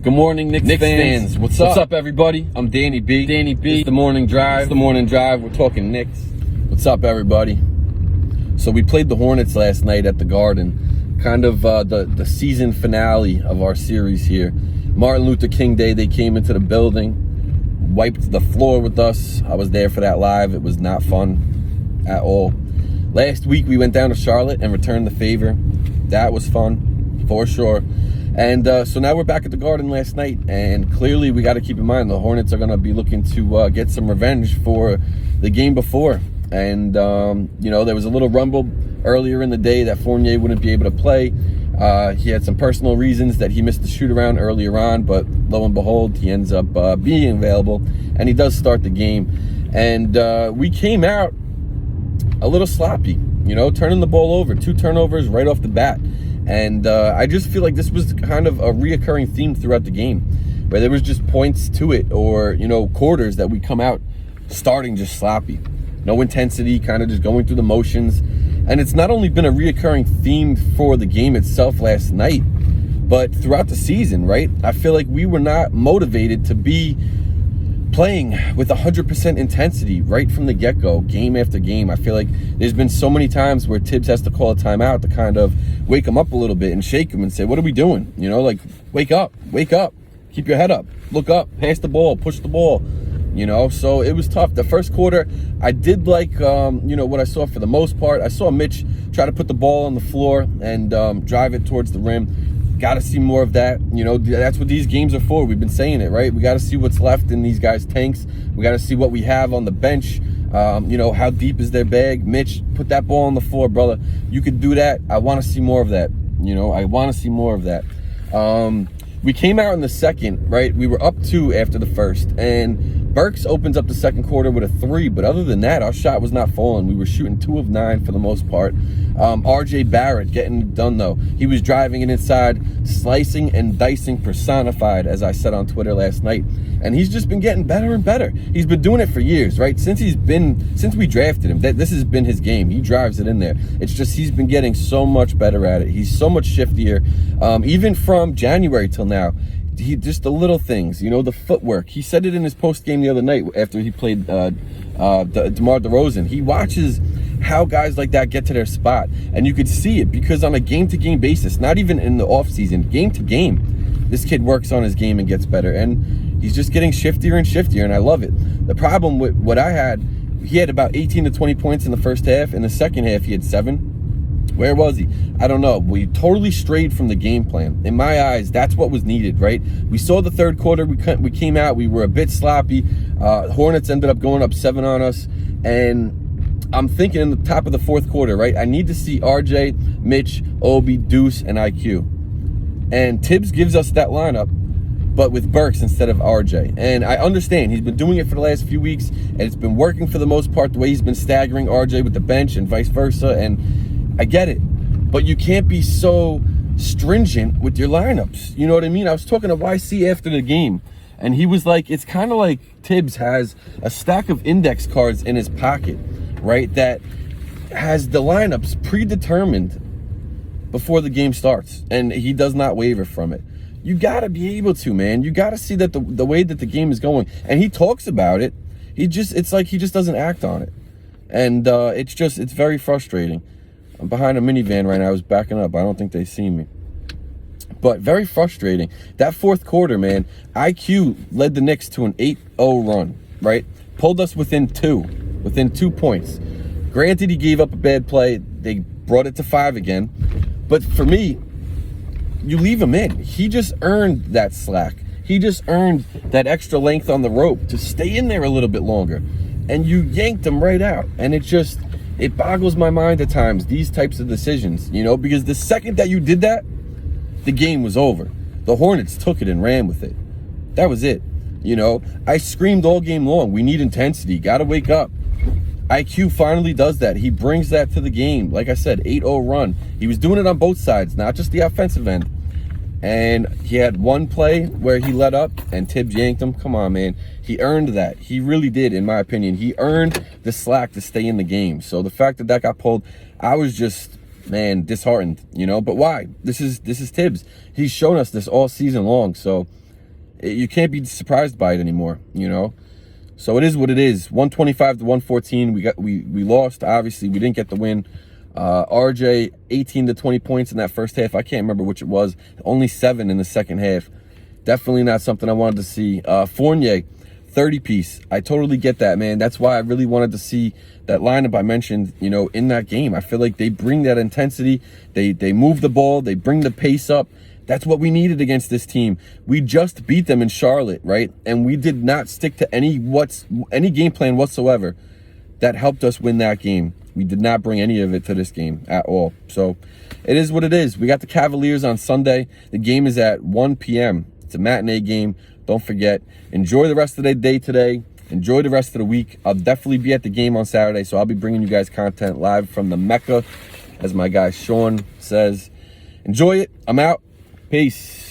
Good morning, Knicks fans. What's up? What's up, everybody? I'm Danny B. It's the morning drive. We're talking Knicks. What's up, everybody? So we played the Hornets last night at the Garden. Kind of the season finale of our series here. Martin Luther King Day, they came into the building, wiped the floor with us. I was there for that live. It was not fun at all. Last week, we went down to Charlotte and returned the favor. That was fun, for sure. And so now we're back at the Garden last night, and clearly we got to keep in mind the Hornets are going to be looking to get some revenge for the game before. And, you know, there was a little rumble earlier in the day that Fournier wouldn't be able to play. He had some personal reasons that he missed the shoot-around earlier on, but lo and behold, he ends up being available, and he does start the game. And we came out a little sloppy, you know, turning the ball over, 2 turnovers right off the bat. And I just feel like this was kind of a reoccurring theme throughout the game, where there was just points to it, or, you know, quarters that we come out starting just sloppy. No intensity, kind of just going through the motions. And it's not only been a reoccurring theme for the game itself last night, but throughout the season, right? I feel like we were not motivated to be playing with 100% intensity right from the get-go, game after game. I feel like there's been so many times where Tibbs has to call a timeout to kind of wake him up a little bit and shake him and say, what are we doing? You know, like, wake up, keep your head up, look up, pass the ball, push the ball, you know? So it was tough. The first quarter, I did like, you know, what I saw for the most part. I saw Mitch try to put the ball on the floor and drive it towards the rim. Got to see more of that. You know, that's what these games are for. We've been saying it, right? We got to see what's left in these guys' tanks. We got to see what we have on the bench. You know, how deep is their bag? Mitch, put that ball on the floor, brother. You could do that. I want to see more of that. You know, I want to see more of that. We came out in the second, right? We were up 2 after the first, and Burks opens up the second quarter with a 3, but other than that, our shot was not falling. We were shooting 2 of 9 for the most part. RJ Barrett getting it done, though. He was driving it inside, slicing and dicing personified, as I said on Twitter last night. And he's just been getting better and better. He's been doing it for years, right? Since we drafted him, this has been his game. He drives it in there. It's just he's been getting so much better at it. He's so much shiftier, even from January till now. He just the little things, you know, the footwork. He said it in his post game the other night after he played DeMar DeRozan. He watches how guys like that get to their spot, and you could see it because on a game-to-game basis, not even in the offseason, game-to-game, this kid works on his game and gets better, and he's just getting shiftier and shiftier, and I love it. The problem with what I had, he had about 18 to 20 points in the first half. In the second half, he had 7. Where was he? I don't know. We totally strayed from the game plan. In my eyes, that's what was needed, right? We saw the third quarter. We came out. We were a bit sloppy. Hornets ended up going up 7 on us. And I'm thinking in the top of the fourth quarter, right? I need to see RJ, Mitch, Obi, Deuce, and IQ. And Tibbs gives us that lineup, but with Burks instead of RJ. And I understand. He's been doing it for the last few weeks, and it's been working for the most part, the way he's been staggering RJ with the bench and vice versa. And I get it, but you can't be so stringent with your lineups. You know what I mean? I was talking to YC after the game, and he was like, it's kind of like Tibbs has a stack of index cards in his pocket, right, that has the lineups predetermined before the game starts, and he does not waver from it. You got to be able to, man. You got to see that the way that the game is going, and he talks about it. It's like he just doesn't act on it, and it's very frustrating. I'm behind a minivan right now. I was backing up. I don't think they see me. But very frustrating. That fourth quarter, man, IQ led the Knicks to an 8-0 run, right? Pulled us within 2 points. Granted, he gave up a bad play. They brought it to 5 again. But for me, you leave him in. He just earned that slack. He just earned that extra length on the rope to stay in there a little bit longer. And you yanked him right out. And it boggles my mind at times, these types of decisions, you know, because the second that you did that, the game was over. The Hornets took it and ran with it. That was it. You know, I screamed all game long, we need intensity, got to wake up. IQ finally does that. He brings that to the game. Like I said, 8-0 run. He was doing it on both sides, not just the offensive end. And he had one play where he let up and Tibbs yanked him. Come on, man. He earned that. He really did, in my opinion. He earned the slack to stay in the game. So the fact that got pulled, I was just, man, disheartened, you know. But why? This is Tibbs. He's shown us this all season long. So you can't be surprised by it anymore, you know. So it is what it is. 125 to 114. We lost. Obviously, we didn't get the win. RJ 18 to 20 points in that first half. I can't remember which it was. Only 7 in the second half. Definitely not something I wanted to see. Fournier 30 piece. I totally get that, man. That's why I really wanted to see that lineup I mentioned, you know, in that game. I feel like they bring that intensity. They move the ball. They bring the pace up. That's what we needed against this team. We just beat them in Charlotte, right? And we did not stick to any game plan whatsoever that helped us win that game. We did not bring any of it to this game at all. So it is what it is. We got the Cavaliers on Sunday. The game is at 1 p.m. It's a matinee game. Don't forget. Enjoy the rest of the day today. Enjoy the rest of the week. I'll definitely be at the game on Saturday, so I'll be bringing you guys content live from the Mecca, as my guy Sean says. Enjoy it. I'm out. Peace.